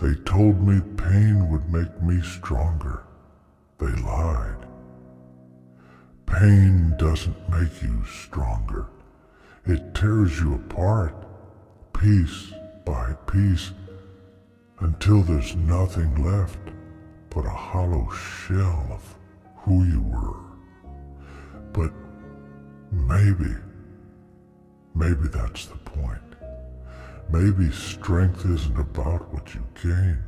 They told me pain would make me stronger. They lied. Pain doesn't make you stronger. It tears you apart, piece by piece, until there's nothing left but a hollow shell of who you were. But maybe that's the point. Maybe strength isn't about what you gain.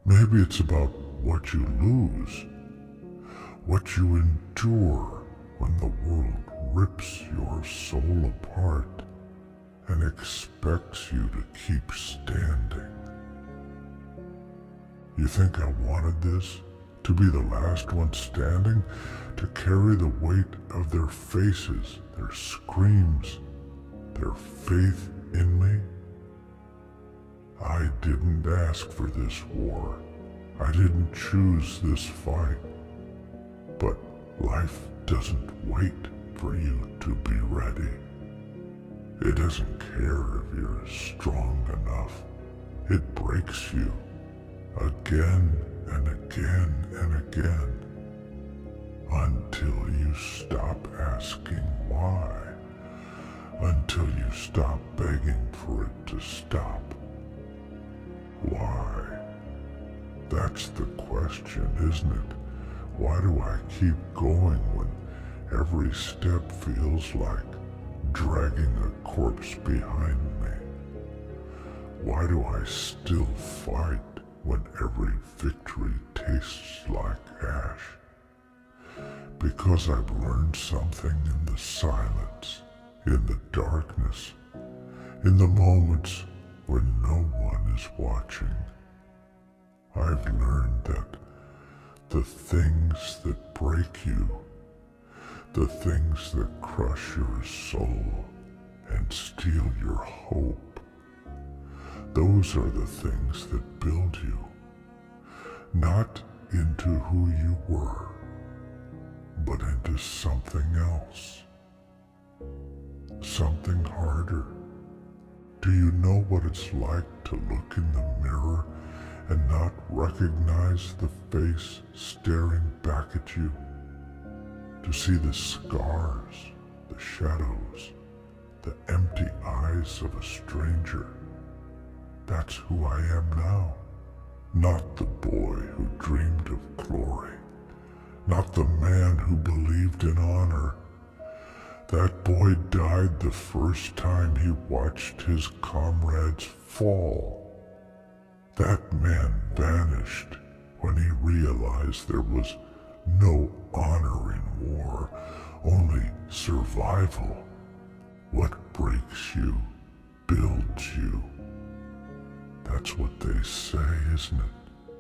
Maybe it's about what you lose, what you endure when the world rips your soul apart and expects you to keep standing. You think I wanted this? To be the last one standing? To carry the weight of their faces, their screams, their faith in me? I didn't ask for this war. I didn't choose this fight. But life doesn't wait for you to be ready. It doesn't care if you're strong enough. It breaks you again and again and again until you stop asking why, until you stop begging for it to stop. Why? That's the question, isn't it? Why do I keep going when every step feels like dragging a corpse behind me? Why do I still fight when every victory tastes like ash? Because I've learned something in the silence, in the darkness, in the moments when no one is watching. I've learned that the things that break you, the things that crush your soul and steal your hope, those are the things that build you, not into who you were, but into something else, something harder. Do you know what it's like to look in the mirror and not recognize the face staring back at you? To see the scars, the shadows, the empty eyes of a stranger. That's who I am now. Not the boy who dreamed of glory. Not the man who believed in honor. That boy died the first time he watched his comrades fall. That man vanished when he realized there was no honor in war, only survival. What breaks you builds you. That's what they say, isn't it?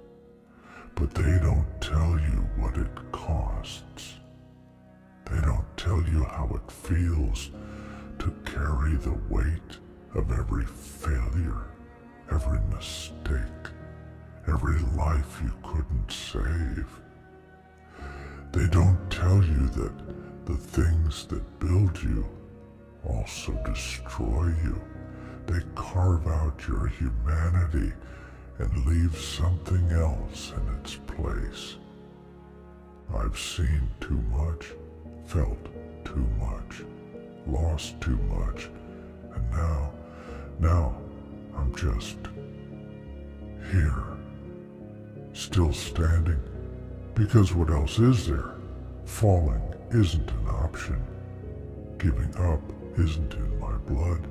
But they don't tell you what it costs. They don't tell you how it feels to carry the weight of every failure, every mistake, every life you couldn't save. They don't tell you that the things that build you also destroy you. They carve out your humanity and leave something else in its place. I've seen too much, felt too much, lost too much, and now I'm just here, still standing, because what else is there? Falling isn't an option. Giving up isn't in my blood.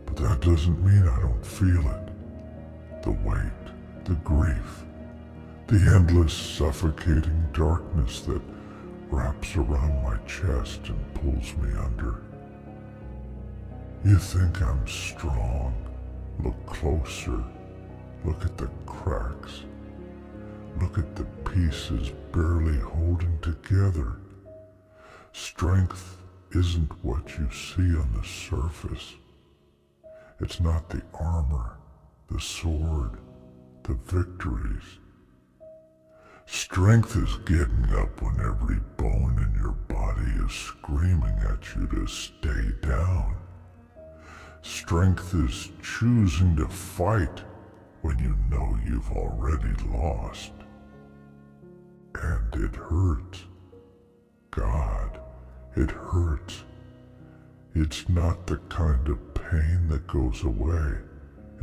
But that doesn't mean I don't feel it. The weight, the grief, the endless suffocating darkness that wraps around my chest and pulls me under. You think I'm strong? Look closer. Look at the cracks. Look at the pieces barely holding together. Strength isn't what you see on the surface. It's not the armor, the sword, the victories. Strength is getting up when every bone in your body is screaming at you to stay down. Strength is choosing to fight when you know you've already lost. And it hurts. God, it hurts. It's not the kind of pain that goes away.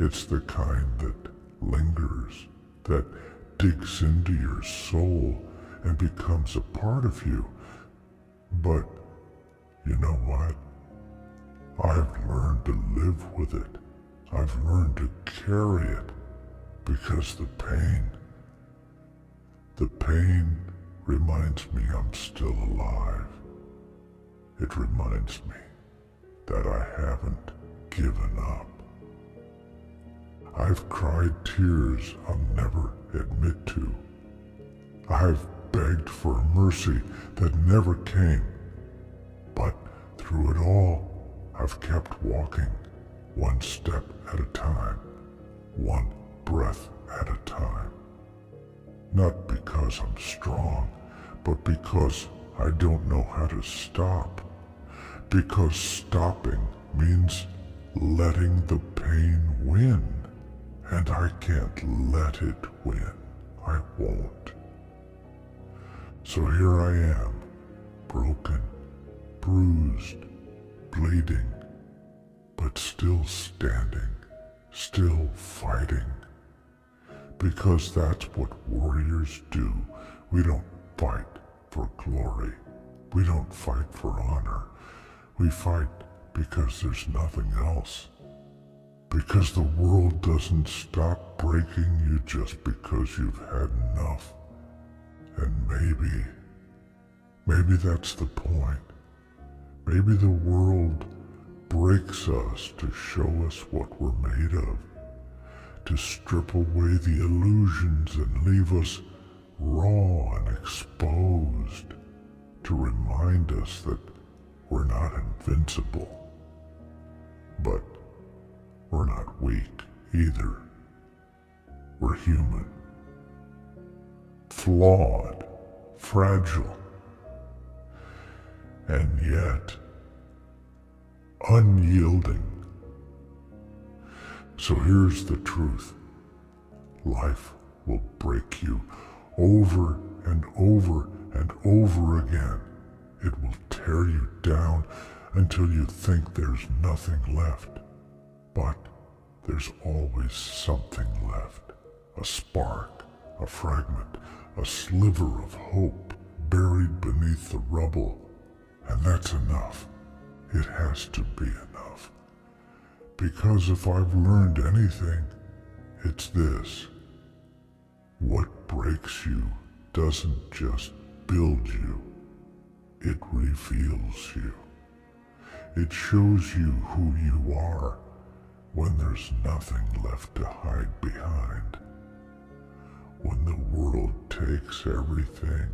It's the kind that lingers, that digs into your soul and becomes a part of you. But you know what? I've learned to live with it. I've learned to carry it because the pain reminds me I'm still alive. It reminds me that I haven't given up. I've cried tears I'll never admit to. I've begged for a mercy that never came. But through it all, I've kept walking, one step at a time, one breath at a time. Not because I'm strong, but because I don't know how to stop. Because stopping means letting the pain win. And I can't let it win. I won't. So here I am, broken, bruised, bleeding, but still standing, still fighting. Because that's what warriors do. We don't fight for glory. We don't fight for honor. We fight because there's nothing else. Because the world doesn't stop breaking you just because you've had enough. And maybe that's the point. Maybe the world breaks us to show us what we're made of, to strip away the illusions and leave us raw and exposed, to remind us that we're not invincible. But we're not weak either. We're human. Flawed, fragile, and yet unyielding. So here's the truth. Life will break you over and over and over again. It will tear you down until you think there's nothing left. But there's always something left. A spark, a fragment, a sliver of hope buried beneath the rubble. And that's enough. It has to be enough. Because if I've learned anything, it's this. What breaks you doesn't just build you. It reveals you. It shows you who you are when there's nothing left to hide behind. When the world takes everything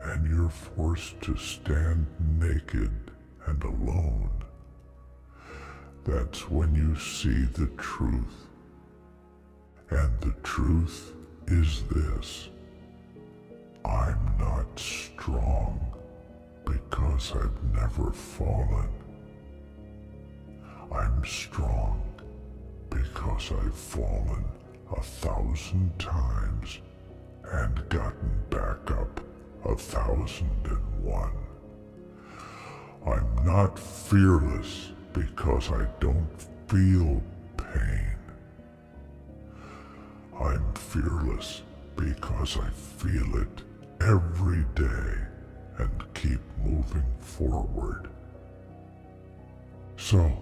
and you're forced to stand naked and alone, that's when you see the truth. And the truth is this. I'm not strong because I've never fallen. I'm strong because I've fallen 1,000 times and gotten back up 1,001. I'm not fearless because I don't feel pain. I'm fearless because I feel it every day and keep moving forward. So,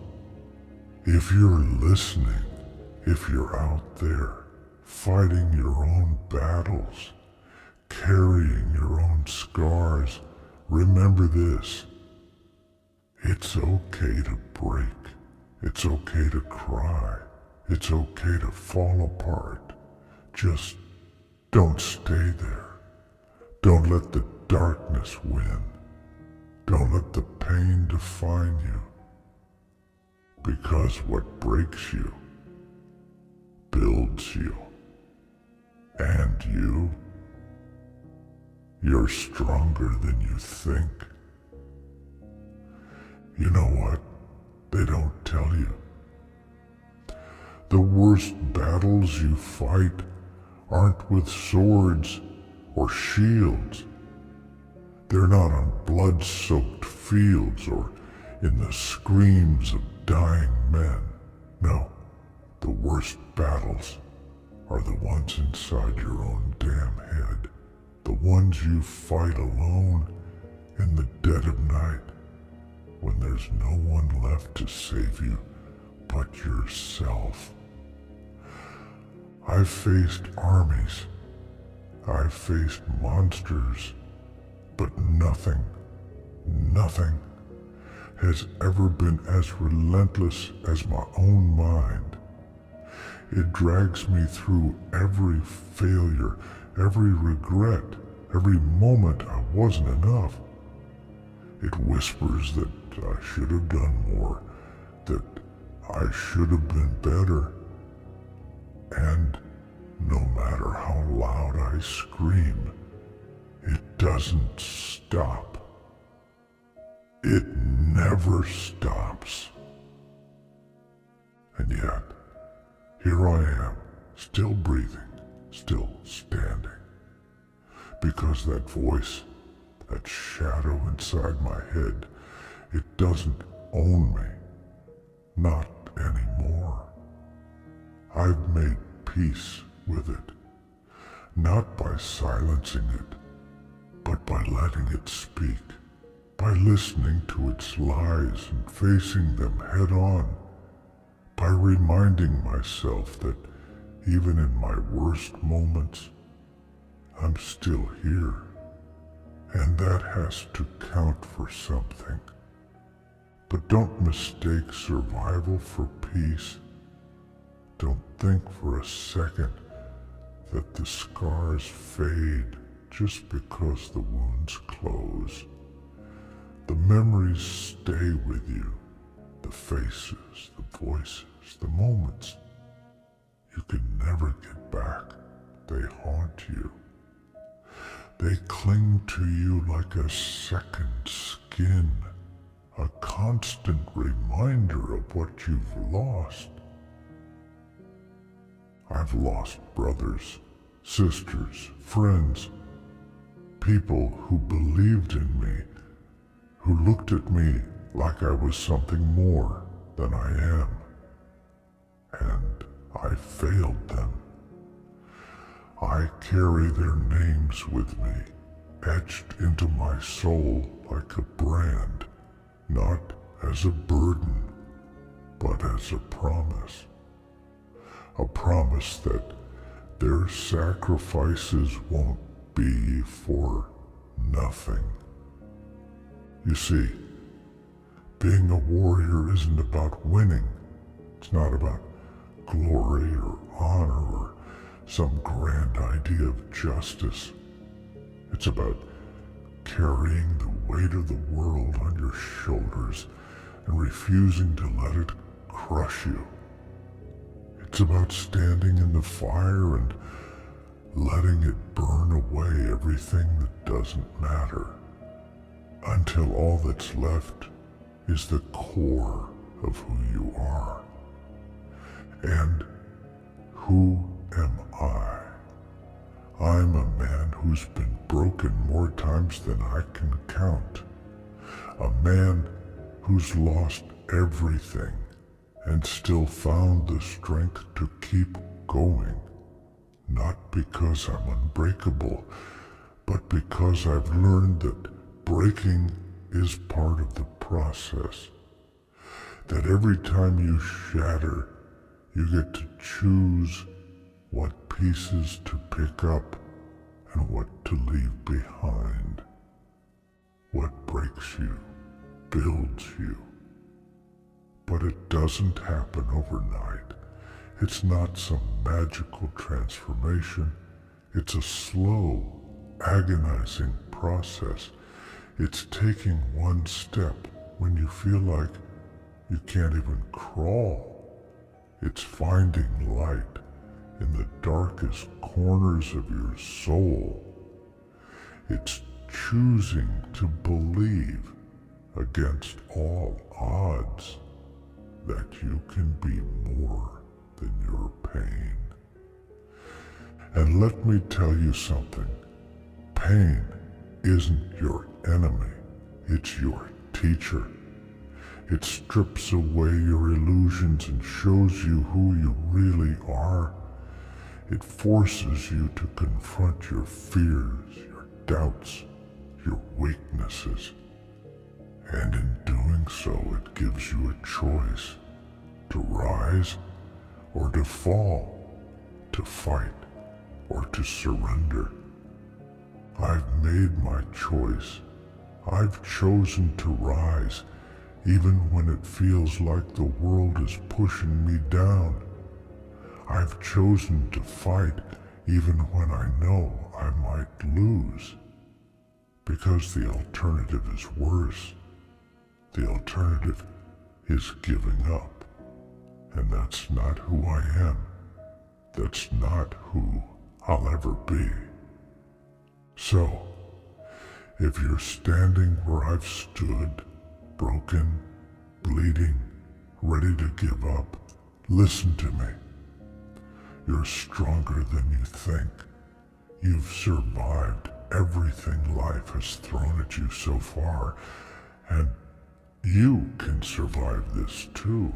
if you're listening, if you're out there fighting your own battles, carrying your own scars, remember this. It's okay to break. It's okay to cry. It's okay to fall apart. Just don't stay there. Don't let the darkness win. Don't let the pain define you. Because what breaks you builds you. And you're stronger than you think. You know what? They don't tell you. The world worst battles you fight aren't with swords or shields. They're not on blood-soaked fields or in the screams of dying men. No, the worst battles are the ones inside your own damn head. The ones you fight alone in the dead of night when there's no one left to save you but yourself. I've faced armies. I've faced monsters. But nothing has ever been as relentless as my own mind. It drags me through every failure, every regret, every moment I wasn't enough. It whispers that I should have done more, that I should have been better. And no matter how loud I scream, it doesn't stop. It never stops. And yet, here I am, still breathing, still standing. Because that voice, that shadow inside my head, it doesn't own me. Not anymore. I've made peace with it. Not by silencing it, but by letting it speak. By listening to its lies and facing them head on. By reminding myself that even in my worst moments, I'm still here. And that has to count for something. But don't mistake survival for peace. Don't think for a second that the scars fade just because the wounds close. The memories stay with you. The faces, the voices, the moments. You can never get back. They haunt you. They cling to you like a second skin, a constant reminder of what you've lost. I've lost brothers, sisters, friends, people who believed in me, who looked at me like I was something more than I am. And I failed them. I carry their names with me, etched into my soul like a brand, not as a burden, but as a promise. A promise that their sacrifices won't be for nothing. You see, being a warrior isn't about winning. It's not about glory or honor or some grand idea of justice. It's about carrying the weight of the world on your shoulders and refusing to let it crush you. It's about standing in the fire and letting it burn away everything that doesn't matter, until all that's left is the core of who you are. And who am I? I'm a man who's been broken more times than I can count. A man who's lost everything and still found the strength to keep going. Not because I'm unbreakable, but because I've learned that breaking is part of the process. That every time you shatter, you get to choose what pieces to pick up and what to leave behind. What breaks you builds you. But it doesn't happen overnight. It's not some magical transformation. It's a slow, agonizing process. It's taking one step when you feel like you can't even crawl. It's finding light in the darkest corners of your soul. It's choosing to believe against all odds that you can be more than your pain. And let me tell you something. Pain isn't your enemy. It's your teacher. It strips away your illusions and shows you who you really are. It forces you to confront your fears, your doubts, your weaknesses. And in doing so, it gives you a choice to rise or to fall, to fight or to surrender. I've made my choice. I've chosen to rise, even when it feels like the world is pushing me down. I've chosen to fight, even when I know I might lose, because the alternative is worse. The alternative is giving up, and that's not who I am. That's not who I'll ever be. So, if you're standing where I've stood, broken, bleeding, ready to give up, listen to me. You're stronger than you think. You've survived everything life has thrown at you so far, and you can survive this too.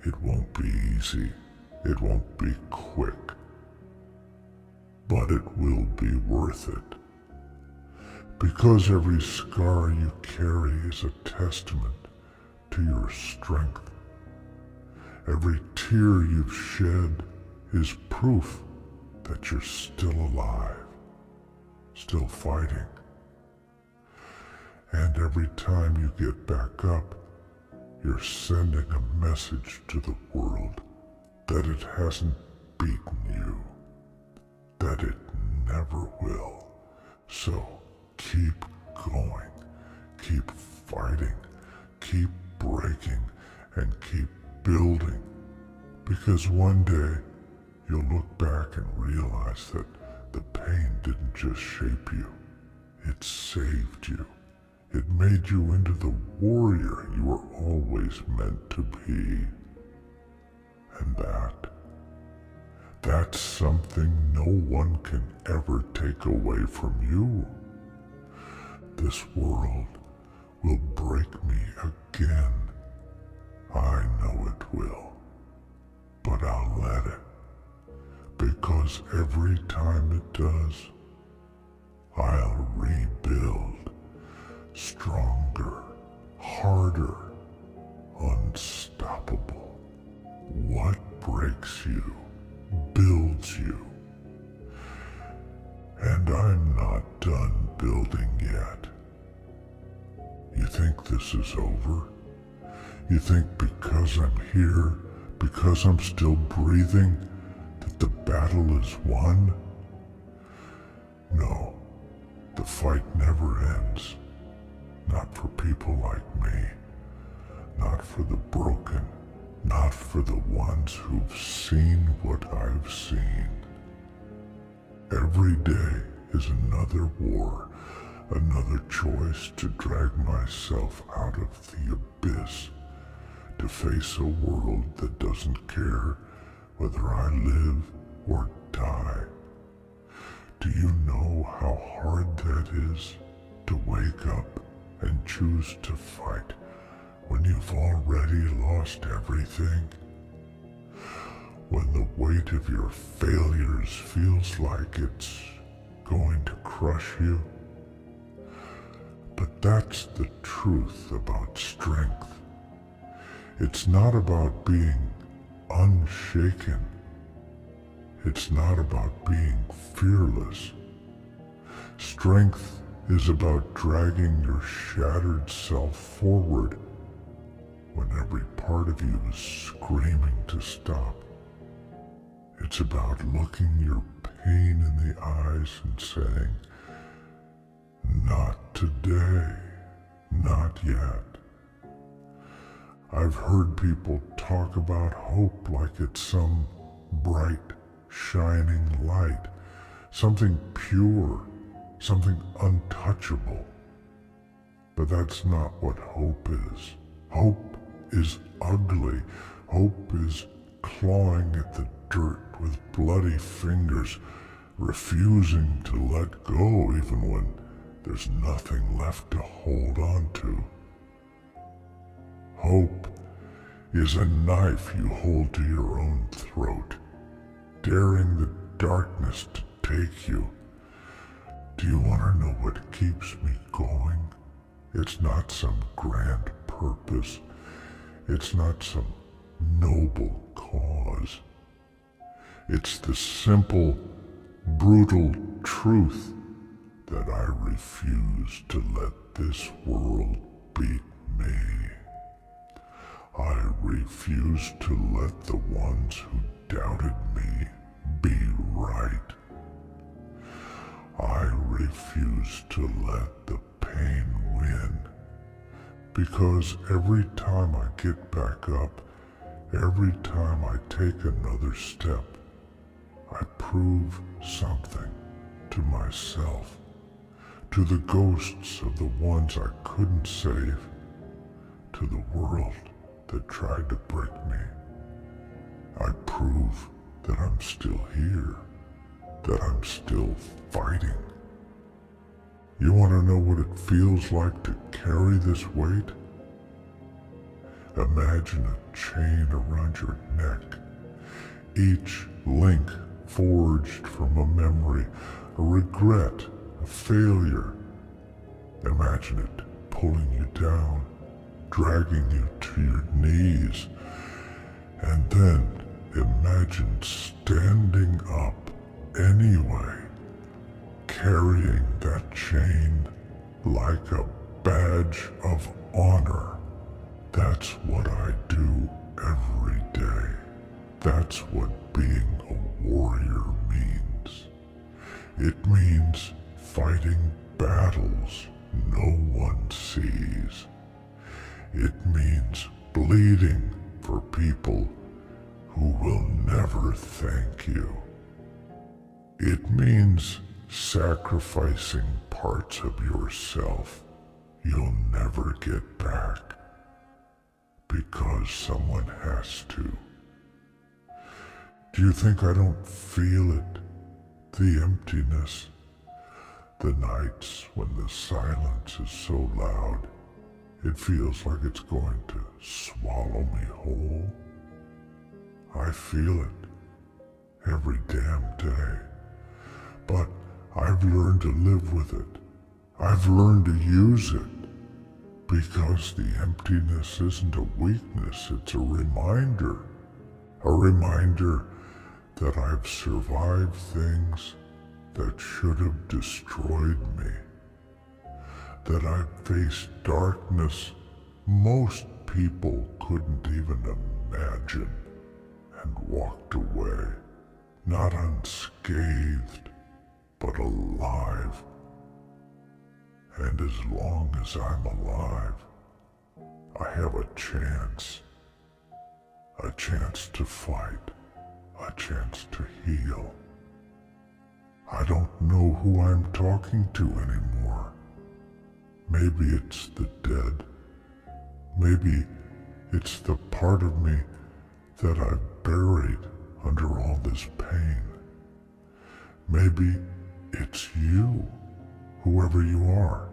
It won't be easy. It won't be quick. But it will be worth it. Because every scar you carry is a testament to your strength. Every tear you've shed is proof that you're still alive, still fighting. And every time you get back up, you're sending a message to the world that it hasn't beaten you, that it never will. So keep going, keep fighting, keep breaking, and keep building. Because one day you'll look back and realize that the pain didn't just shape you, it saved you. It made you into the warrior you were always meant to be. And that's something no one can ever take away from you. This world will break me again. I know it will. But I'll let it. Because every time it does, I'll rebuild. Stronger, harder, unstoppable. What breaks you builds you. And I'm not done building yet. You think this is over? You think because I'm here, because I'm still breathing, that the battle is won? No, the fight never ends. Not for people like me, not for the broken, not for the ones who've seen what I've seen. Every day is another war, another choice to drag myself out of the abyss, to face a world that doesn't care whether I live or die. Do you know how hard that is, to wake up and choose to fight when you've already lost everything? When the weight of your failures feels like it's going to crush you? But that's the truth about strength. It's not about being unshaken. It's not about being fearless. Strength is about dragging your shattered self forward when every part of you is screaming to stop. It's about looking your pain in the eyes and saying, "Not today, not yet." I've heard people talk about hope like it's some bright, shining light, something pure, something untouchable. But that's not what hope is. Hope is ugly. Hope is clawing at the dirt with bloody fingers, refusing to let go even when there's nothing left to hold on to. Hope is a knife you hold to your own throat, daring the darkness to take you. Do you want to know what keeps me going? It's not some grand purpose. It's not some noble cause. It's the simple, brutal truth that I refuse to let this world beat me. I refuse to let the ones who doubted me be right. I refuse to let the pain win, because every time I get back up, every time I take another step, I prove something to myself, to the ghosts of the ones I couldn't save, to the world that tried to break me. I prove that I'm still here, that I'm still fighting. You want to know what it feels like to carry this weight? Imagine a chain around your neck, each link forged from a memory, a regret, a failure. Imagine it pulling you down, dragging you to your knees, and then imagine standing up anyway, carrying that chain like a badge of honor. That's what I do every day. That's what being a warrior means. It means fighting battles no one sees. It means bleeding for people who will never thank you. It means sacrificing parts of yourself you'll never get back because someone has to. Do you think I don't feel it? The emptiness, the nights when the silence is so loud, it feels like it's going to swallow me whole. I feel it every damn day, but I've learned to live with it. I've learned to use it, because the emptiness isn't a weakness, it's a reminder that I've survived things that should have destroyed me, that I've faced darkness most people couldn't even imagine, and walked away, not unscathed, but alive. And as long as I'm alive, I have a chance to fight, a chance to heal. I don't know who I'm talking to anymore. Maybe it's the dead. Maybe it's the part of me that I've buried under all this pain. Maybe it's you, whoever you are,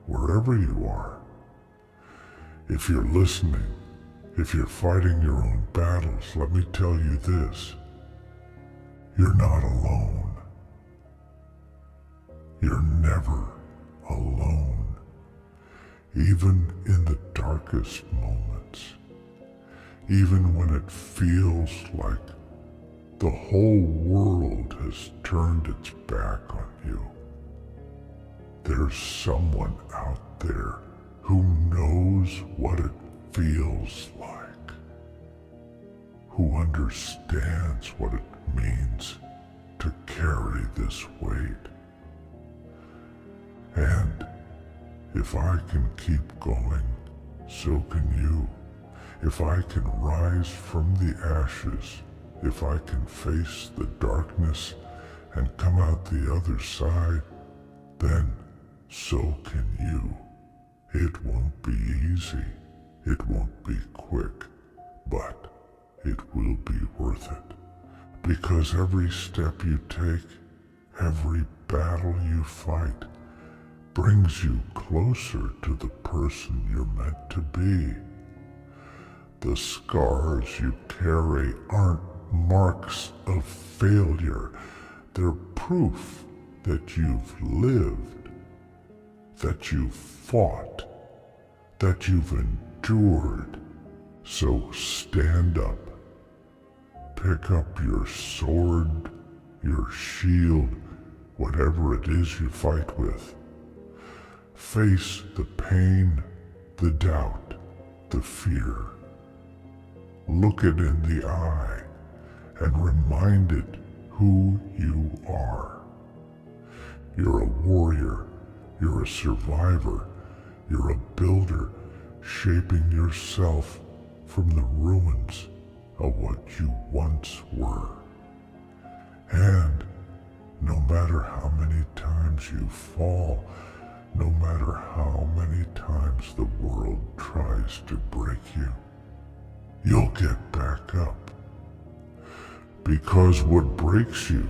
wherever you are. If you're listening, if you're fighting your own battles, let me tell you this. You're not alone. You're never alone. Even in the darkest moments. Even when it feels like the whole world has turned its back on you. There's someone out there who knows what it feels like, who understands what it means to carry this weight. And if I can keep going, so can you. If I can rise from the ashes, if I can face the darkness and come out the other side, then so can you. It won't be easy. It won't be quick, but it will be worth it. Because every step you take, every battle you fight, brings you closer to the person you're meant to be. The scars you carry aren't marks of failure. They're proof that you've lived, that you've fought, that you've endured. So stand up. Pick up your sword, your shield, whatever it is you fight with. Face the pain, the doubt, the fear. Look it in the eye and remind it who you are. You're a warrior, you're a survivor, you're a builder, shaping yourself from the ruins of what you once were. And no matter how many times you fall, no matter how many times the world tries to break you, you'll get back up. Because what breaks you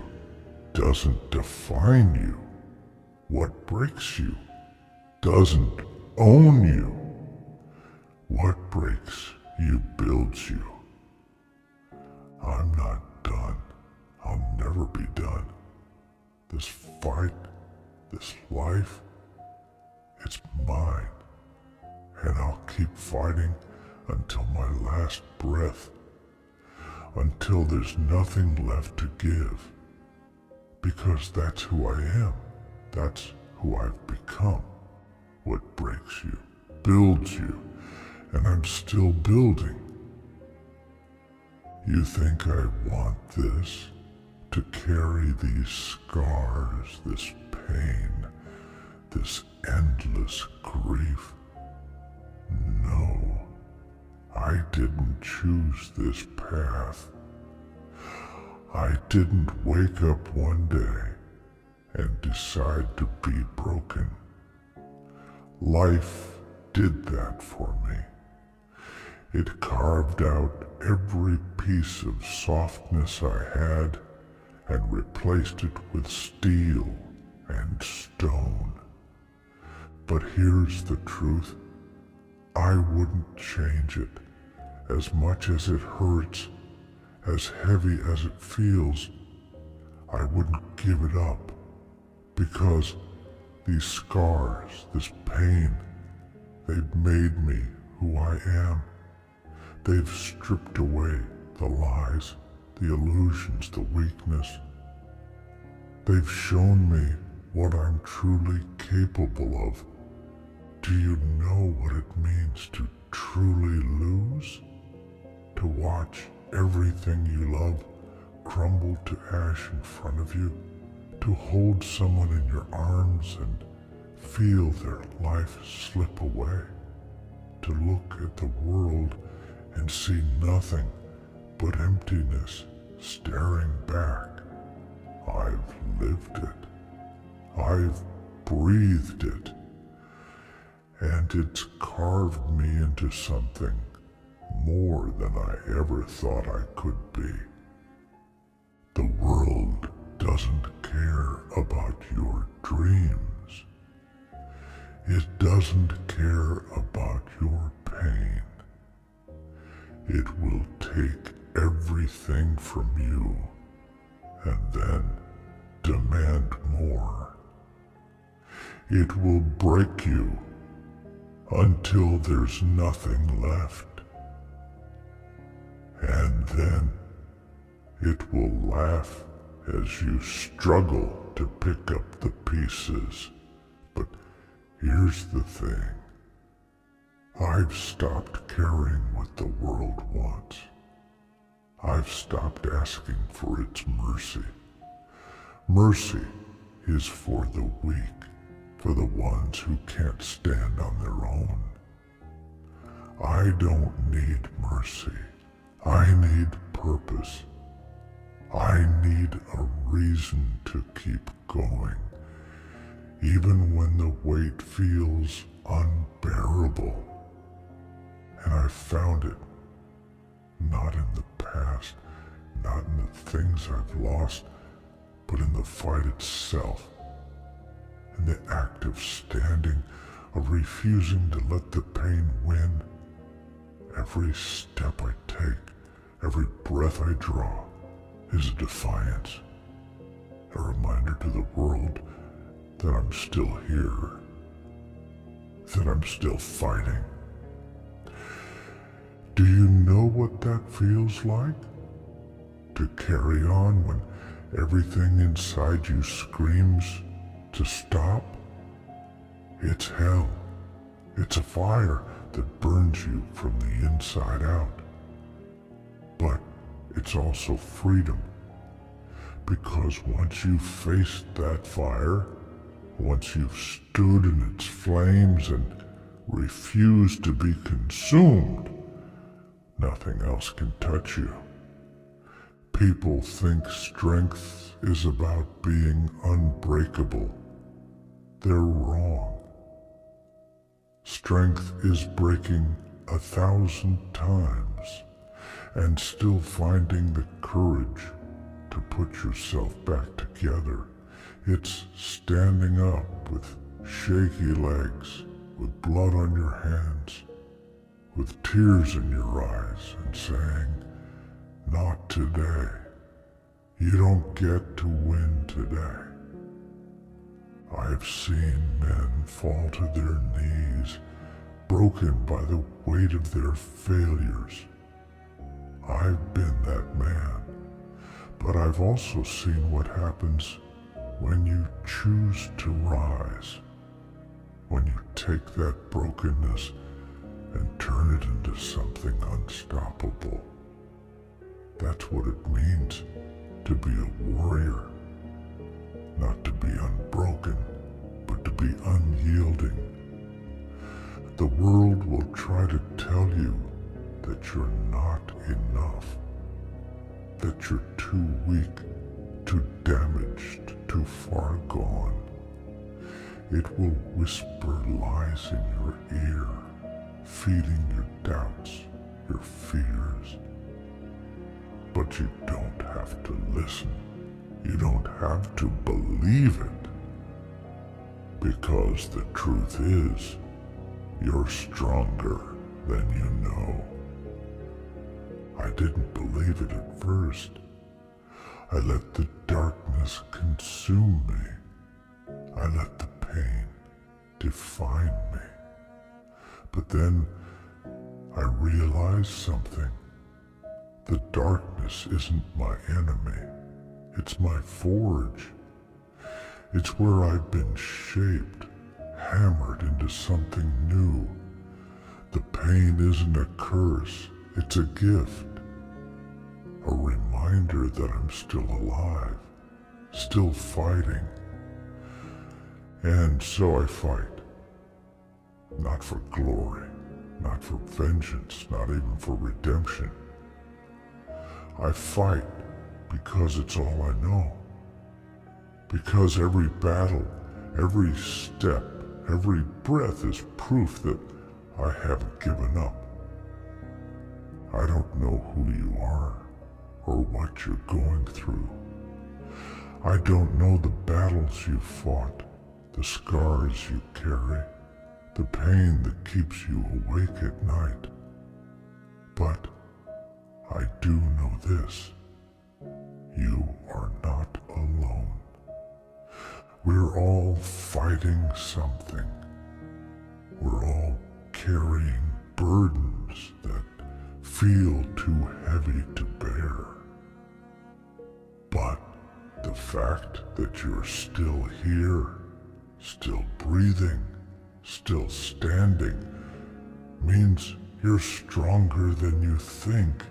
doesn't define you. What breaks you doesn't own you. What breaks you builds you. I'm not done. I'll never be done. This fight, this life, it's mine. And I'll keep fighting until my last breath. Until there's nothing left to give. Because that's who I am. That's who I've become. What breaks you builds you. And I'm still building. You think I want this? To carry these scars, this pain, this endless grief? No, I didn't choose this path. I didn't wake up one day and decide to be broken. Life did that for me. It carved out every piece of softness I had and replaced it with steel and stone. But here's the truth. I wouldn't change it. As much as it hurts, as heavy as it feels, I wouldn't give it up. Because these scars, this pain, they've made me who I am. They've stripped away the lies, the illusions, the weakness. They've shown me what I'm truly capable of. Do you know what it means to truly lose? To watch everything you love crumble to ash in front of you? To hold someone in your arms and feel their life slip away? To look at the world and see nothing but emptiness staring back? I've lived it. I've breathed it. And it's carved me into something more than I ever thought I could be. The world doesn't care about your dreams. It doesn't care about your pain. It will take everything from you and then demand more. It will break you until there's nothing left. And then it will laugh as you struggle to pick up the pieces. But here's the thing. I've stopped caring what the world wants. I've stopped asking for its mercy. Mercy is for the weak, for the ones who can't stand on their own. I don't need mercy. I need purpose. I need a reason to keep going, even when the weight feels unbearable. And I found it not in the past. past, not in the things I've lost, but in the fight itself, in the act of standing, of refusing to let the pain win. Every step I take, every breath I draw is a defiance, a reminder to the world that I'm still here, that I'm still fighting. Do you know what that feels like? To carry on when everything inside you screams to stop? It's hell. It's a fire that burns you from the inside out. But it's also freedom. Because once you've faced that fire, once you've stood in its flames and refused to be consumed, nothing else can touch you. People think strength is about being unbreakable. They're wrong. Strength is breaking 1,000 times and still finding the courage to put yourself back together. It's standing up with shaky legs, with blood on your hands, with tears in your eyes, and saying, "Not today. You don't get to win today." I've seen men fall to their knees, broken by the weight of their failures. I've been that man, but I've also seen what happens when you choose to rise, when you take that brokenness and turn it into something unstoppable. That's what it means to be a warrior. Not to be unbroken, but to be unyielding. The world will try to tell you that you're not enough, that you're too weak, too damaged, too far gone. It will whisper lies in your ear, feeding your doubts, your fears. But you don't have to listen. You don't have to believe it. Because the truth is, you're stronger than you know. I didn't believe it at first. I let the darkness consume me. I let the pain define me. But then I realized something. The darkness isn't my enemy. It's my forge. It's where I've been shaped, hammered into something new. The pain isn't a curse, it's a gift. A reminder that I'm still alive, still fighting. And so I fight. Not for glory, not for vengeance, not even for redemption. I fight because it's all I know. Because every battle, every step, every breath is proof that I haven't given up. I don't know who you are or what you're going through. I don't know the battles you fought, the scars you carry, the pain that keeps you awake at night. But I do know this. You are not alone. We're all fighting something. We're all carrying burdens that feel too heavy to bear. But the fact that you're still here, still breathing, still standing, means you're stronger than you think.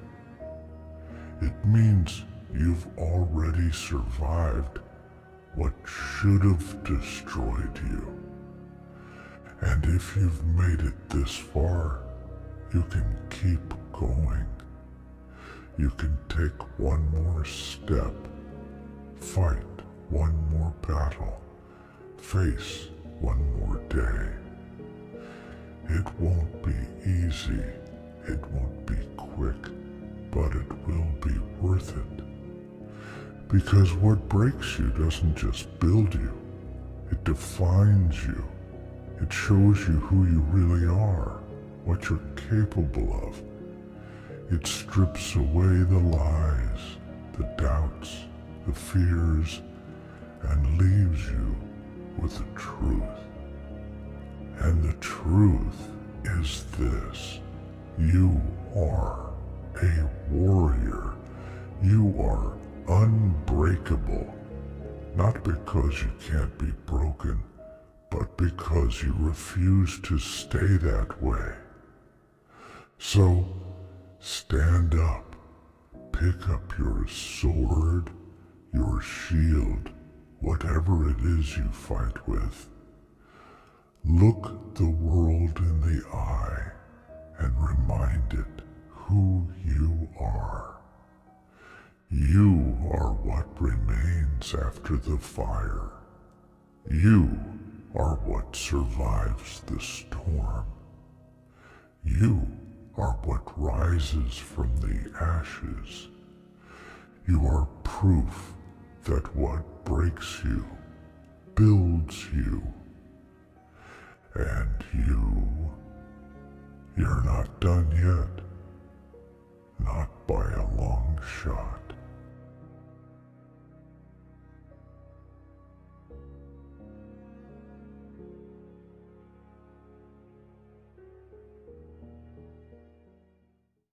It means you've already survived what should have destroyed you. And if you've made it this far, you can keep going. You can take one more step, fight one more battle, face one more day. It won't be easy, it won't be quick, but it will be worth it. Because what breaks you doesn't just build you, it defines you. It shows you who you really are, what you're capable of. It strips away the lies, the doubts, the fears, and leaves you with the truth. And the truth is this: you are a warrior. You are unbreakable, not because you can't be broken, but because you refuse to stay that way. So, stand up, pick up your sword, your shield, whatever it is you fight with. Look the world in the eye and remind it who you are. You are what remains after the fire. You are what survives the storm. You are what rises from the ashes. You are proof that what breaks you builds you. And you're not done yet. Not by a long shot.